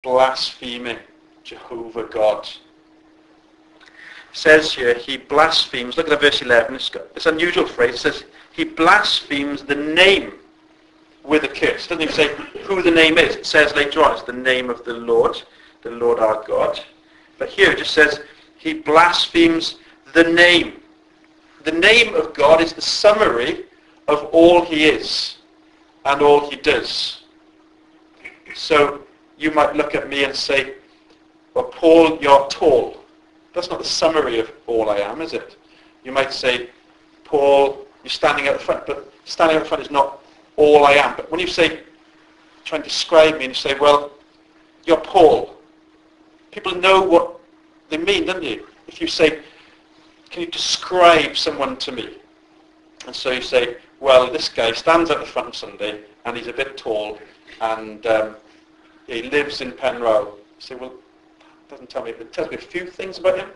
blaspheming Jehovah God. It says here, he blasphemes. Look at verse 11. It's got this unusual phrase. It says, he blasphemes the name with a curse. It doesn't even say who the name is. It says later on, it's the name of the Lord our God. But here it just says, he blasphemes the name. The name of God is the summary of all he is and all he does. So you might look at me and say, well, Paul, you're tall. That's not the summary of all I am, is it? You might say, Paul, you're standing out the front, but standing out the front is not all I am. But when you say, try and describe me, and you say, well, you're Paul, people know what they mean, don't you? If you say, can you describe someone to me? And so you say, well, this guy stands out the front on Sunday, and he's a bit tall, and he lives in Penrow. You say, well, it doesn't tell me. It tells me a few things about him,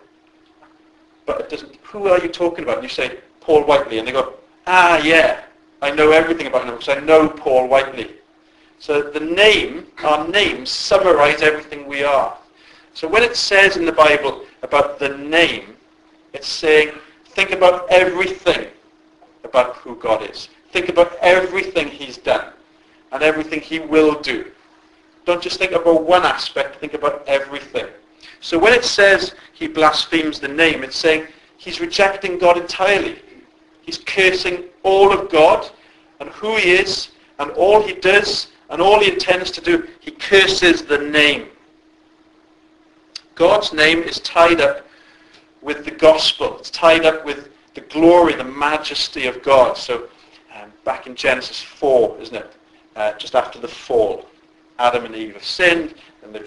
but it doesn't. Who are you talking about? And you say, Paul Whiteley, and they go, ah, yeah, I know everything about him because I know Paul Whiteley. So the name, our names, summarize everything we are. So when it says in the Bible about the name, it's saying, think about everything about who God is. Think about everything he's done and everything he will do. Don't just think about one aspect, think about everything. So when it says he blasphemes the name, it's saying he's rejecting God entirely. He's cursing all of God and who he is and all he does and all he intends to do. He curses the name. God's name is tied up with the gospel. It's tied up with the glory, the majesty of God. So back in Genesis 4, isn't it? Just after the fall, Adam and Eve have sinned, and they've